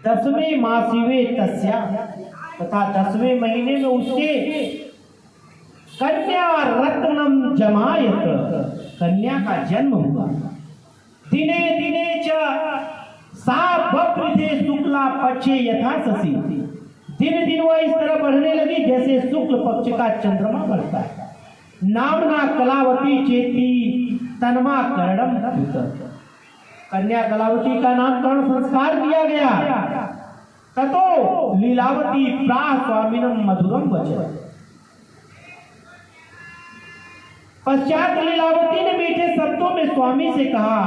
10वें मासीवे तस्या, तथा 10वें महीने में उसके कन्या रत्नम जमायत, कन्या का जन्म हुआ। दिने दिने च सा बप्रथे शुक्ला पक्षे यथा शशि, दिन दिन वह इस तरह बढ़ने लगी जैसे शुक्ल पक्ष का चंद्रमा बढ़ता है। नामना कलावती चेती तन्मा कर्णम, कन्या कलावती का नामकरण संस्कार किया गया। ततो लीलावती प्राह स्वामिनम मधुरम वचन, पश्चात लीलावती ने मीठे शब्दों में स्वामी से कहा,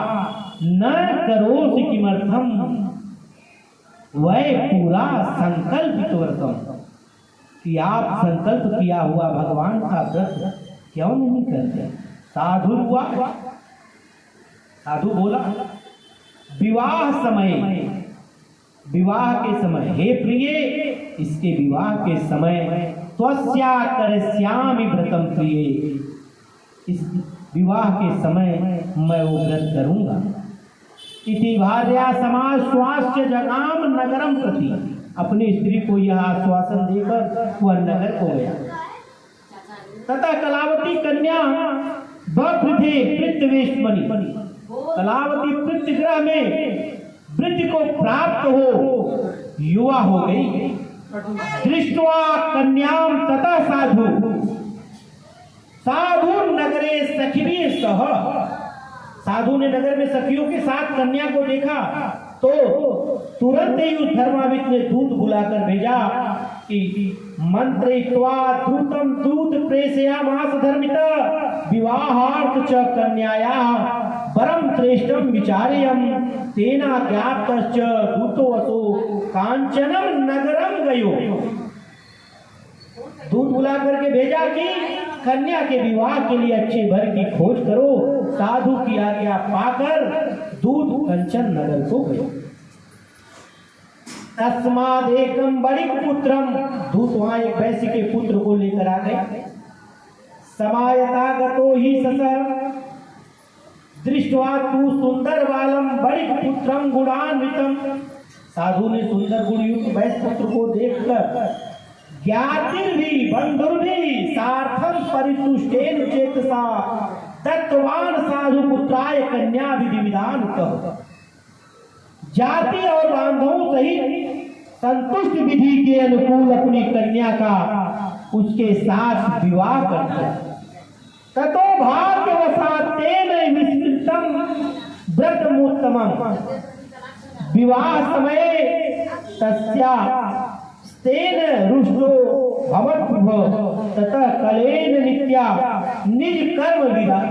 न करोसि किमर्थम वै पूरा संकल्पित व्रतम, कि आप संकल्प किया हुआ भगवान का व्रत क्यों नहीं करते। साधु हुआ, साधु बोला, विवाह समय, विवाह के समय, हे प्रिय, इसके विवाह के समय त्वस्या करिष्यामि व्रतम प्रिय, इस विवाह के समय मैं वो व्रत करूंगा। इति भार्या समाज स्वास्थ्य जगाम नगरम प्रति, अपनी स्त्री को यह आश्वासन देकर वह नगर को गया। तथा कलावती कन्या बप्रथे पृथ्वेश बनी, कलावती पृथ्वीग्रह में वृत्ति को प्राप्त हो युवा हो गई। दृष्ट्वा कन्याम तथा साधु, साधु नगरे सखिनी सह, साधु ने नगर में सखियों के साथ कन्या को देखा तो तुरंत ही उस धर्माविद ने दूत बुलाकर भेजा कि मंत्रित्वा द्रुतम दूत प्रेषयामास धर्मिता विवाहार्थ च कन्याया परम श्रेष्ठम विचार्यम तेना ज्ञातश्च दूतो असो कांचनम नगरम गयो। दूत बुला करके भेजा कि कन्या के विवाह के लिए अच्छे भर की खोज करो। साधु की आज्ञा पाकर दूत कंचन नगर को गए। तस्माद एकम बड़ी पुत्रम, दूत वहां एक वैश्य के पुत्र को लेकर आ गए। समायता गतो ही ससर दृष्टवा तू सुंदर बालम बड़ी पुत्रम गुणान्वितम, साधु ने सुंदर गुणयुक्त वैश्य पुत्र को देखकर ज्ञातिर्भि बंधुर्भि सार्थम परितुष्टेन चेतसा तत्वान साधु पुत्राय कन्या विधि विधान कह, जाति और बांधवों सहित संतुष्ट विधि के अनुकूल अपनी कन्या का उसके साथ विवाह करता। ततो भाग्यवशात् तेन विस्मृतम व्रतमुत्तमम, विवाह समय तस्या तेन रुष्टो भवत्प्रभ ततः कलेन नित्या निज कर्म विधान।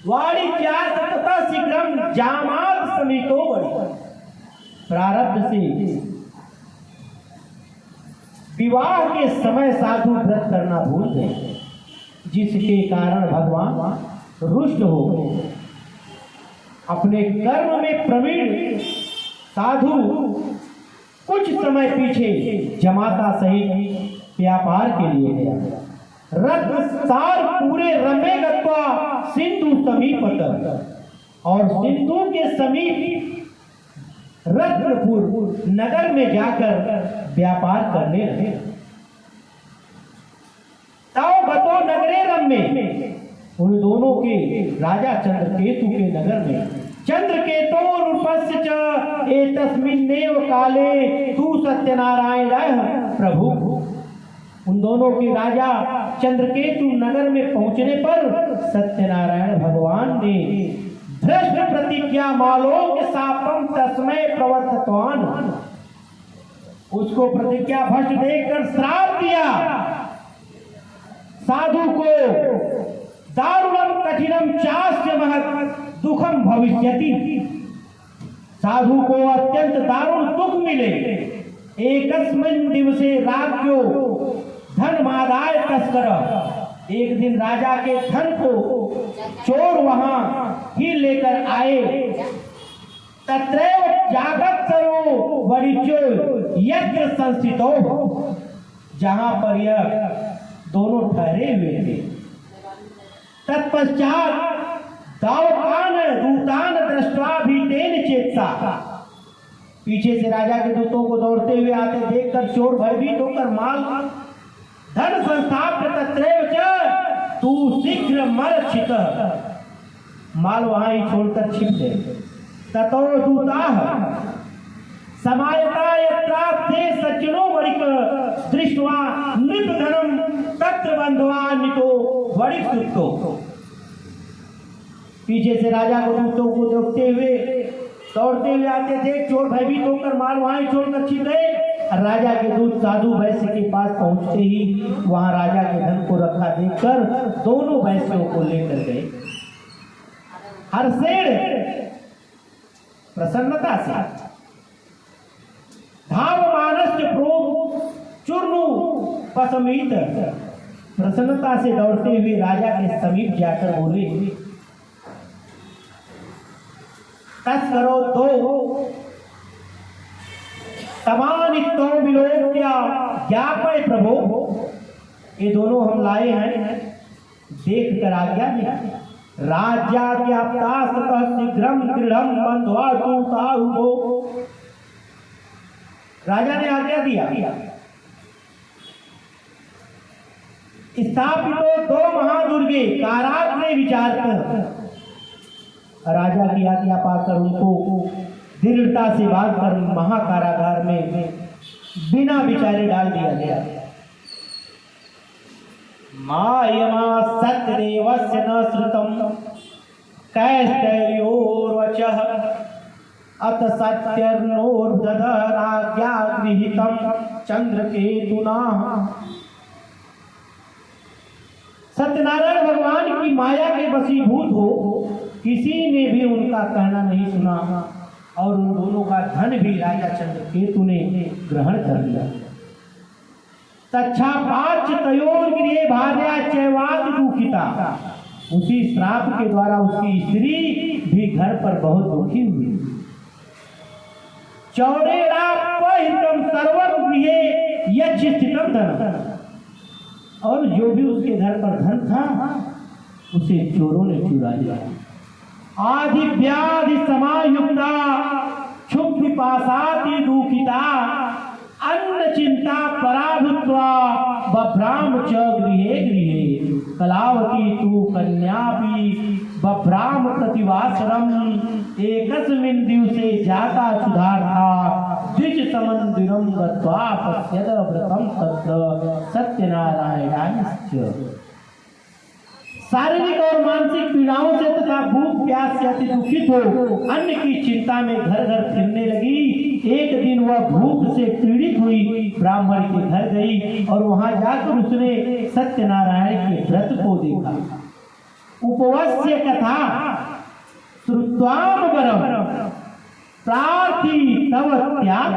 वाणी क्या तथा शीघ्रम जामात समितो बड़ी, प्रारब्ध से विवाह के समय साधु व्रत करना भूल गए, जिसके कारण भगवान रुष्ट हो गए। अपने कर्म में प्रवीण साधु कुछ समय पीछे जमाता सहित व्यापार के लिए गया। रत्न सार पूरे रमे गत्वा सिंधु समीपत, और सिंधु के समीप रत्नपुर नगर में जाकर व्यापार करने लगे। ताओ गतो नगरे रम्य, उन दोनों के राजा चंद्रकेतु के नगर में। चंद्रकेतो रूपस्य च एतस्मिन्नेव काले तू सत्यनारायण प्रभु, उन दोनों के राजा चंद्रकेतु नगर में पहुंचने पर सत्यनारायण भगवान ने भ्रष्ट प्रतिज्ञा मालोक शापम तस्मै प्रवर्ततवान, उसको प्रतिज्ञा भ्रष्ट देखकर श्राप दिया। साधु को दारुणम कठिनम चास्य महत् दुखम भविष्यति, साधु को अत्यंत दारुण दुख मिले। एकस्मिन् दिवसे राज्ञो धनमादाय तस्कर, एक दिन राजा के धन को चोर वहां ही लेकर आए। तत्रैव जागत सरो वरिचो यज्ञ संस्थितो, जहां पर यह दोनों ठहरे हुए थे। तत्पश्चात दावकान दूतान दृष्ट्वा भीतेन चेतसा, पीछे से राजा के दूतों को दौड़ते हुए आते देखकर चोर भयभीत होकर माल धन संस्थाप्य तत्रैव च तू शीघ्र मर छितः, माल वहां ही छोड़कर छिप गए। ततो दूताः समायता यत्रास्ते सज्जनो वणिक दृष्ट्वा नृपधनम तत्र बंधवान्वितो वणिक सुप्तो, पीछे से राजा को दूतों को देखते हुए दौड़ते हुए आते थे, चोर भयभीत होकर माल वहां छोड़कर छिप गए। राजा के दूत साधु वैश्य के पास पहुंचते ही वहां राजा के धन को रखा देखकर दोनों वैश्यों को लेकर गए। हर्षेण प्रसन्नता से धावमानश्च प्रोग चूर्णु पसमित, प्रसन्नता से दौड़ते हुए राजा के समीप जाकर बोले, तस्करो तो तमानितो विलोक्या ज्ञापय प्रभो, ये दोनों हम लाए हैं, देख कर आज्ञा दें। राज्याज्ञाप्ता सतः शीघ्रम दृढ़म बंध्वा दूताहुः, राजा ने आज्ञा दिया। स्थापितो दो महादुर्गे काराग्रे विचार कर, राजा की आज्ञा पाकर उनको दृढ़ता से बांधकर महाकारागार में बिना विचारे डाल दिया गया। मायमा सत्यदेवस्य न श्रुतम कैस्तैर्योर्वचः अत सत्यर्नोर्दधराज्ञा गृहीतम चंद्रकेतुना, सत्यनारायण भगवान की माया के वशीभूत हो किसी ने भी उनका कहना नहीं सुना और उन दोनों का धन भी राजा चंद्रकेतु ने ग्रहण कर लिया। तच्छापाच तयोर गृहे भार्या चैवाद दुखिता, उसी श्राप के द्वारा उसकी स्त्री भी घर पर बहुत दुखी हुई। चौरेणापहृतम सर्वं गृहे यच्छिष्टितम धनम्, और जो भी उसके घर पर धन था उसे चोरों ने चुरा लिया। आदि व्याधि समायुक्ता क्षुब्ध पिपासाति दुखिता अन्न चिंता पराभूत्वा बभ्राम च गृहे गृहे, कलावती तु कन्यापि बभ्राम प्रतिवासरम, एकस्मिन् दिवसे जाता सुधार्था द्विज समंदिरम गत्वा पश्यत व्रतम तत्र सत्यनारायणाय। शारीरिक और मानसिक पीड़ाओं से तथा भूख प्यास से अति दुखित हो अन्न की चिंता में घर घर फिरने लगी। एक दिन वह भूख से पीड़ित हुई ब्राह्मण के घर गई और वहां जाकर उसने सत्यनारायण के व्रत को देखा। उपवस्य कथा श्रुत्वाम वरम प्रार्थी तव त्याग,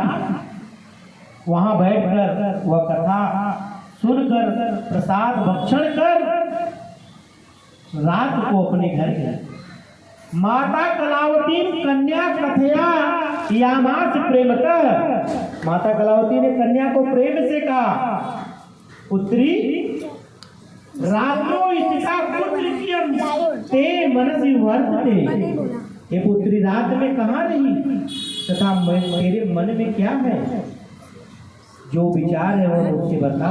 वहां बैठकर वह कथा सुनकर प्रसाद भक्षण कर रात को अपने घर गए। माता कलावती कन्या कथया यामास प्रेमतः, माता कलावती ने कन्या को प्रेम से कहा, पुत्री रात्रो इसका पुत्रकियम ते मनसि वर्तते, हे पुत्री रात में कहाँ रही तथा मेरे मन में क्या है, जो विचार है वो मुझसे बता।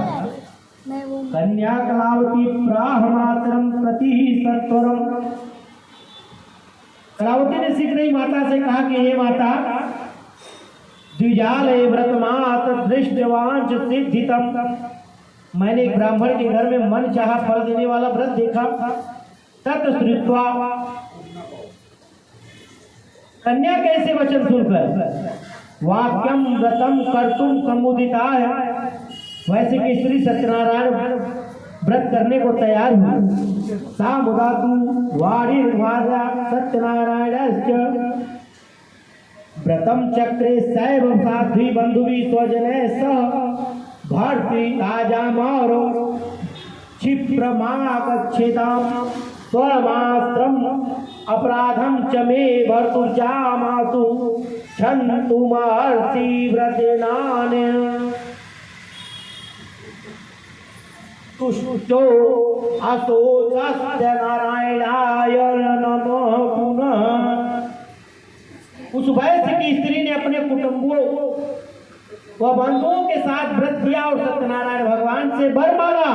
कन्या कलावती प्राह मातरम प्रति सत्वरम, कलावती ने शीघ्र ही माता से कहा कि हे माता, द्विजाले व्रतमात दृष्टवांच सिद्धितम, मैंने एक ब्राह्मण के घर में मन चाहा फल देने वाला व्रत देखा। तत्श्रुत्वा, कन्या कैसे वचन सुनकर, वाक्यम व्रतम कर्तुम समुदिता है, वैसे कि स्त्री सत्यनारायण व्रत करने को तैयार हुई। सा मुदातु वाणी भार्या सत्यनारायणश्च व्रतम चक्रे सैव साध्वी बंधुवी स्वजने सह भारती राजामारो क्षिप्रमागच्छेताम स्वमास्त्रम अपराधम च मे भर्तुर्जामातु छन्तुमहर्षि व्रतेनान। तुष्टो असोचस्य नारायणाय नमः पुनः। उस वैश्य की स्त्री ने अपने कुटुंबों व बंधुओं के साथ व्रत किया और सत्यनारायण भगवान से वर मांगा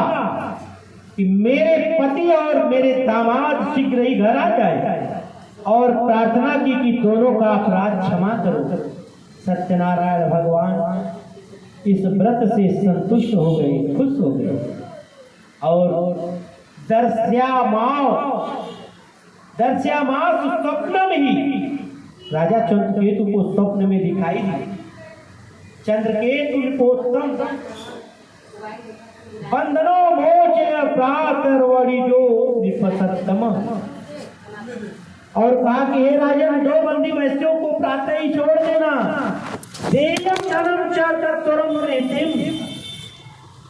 कि मेरे पति और मेरे दामाद शीघ्र ही घर आ जाए, और प्रार्थना की कि दोनों का अपराध क्षमा करो। सत्यनारायण भगवान इस व्रत से संतुष्ट हो गए, खुश हो गए, और दर्श्यामास स्वप्न में ही राजा चंद्रकेतु को स्वप्न में दिखाई दी। चंद्रकेतु पोतम बंधनो मोचय प्रातर्वणि जो विपसतम, और कहा कि हे राजन, दो बंदी वैश्यों को प्रातः ही छोड़ देना। देयम धनम च तत्वरम नितिम,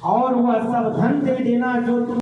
और वह सब धन दे देना जो तुम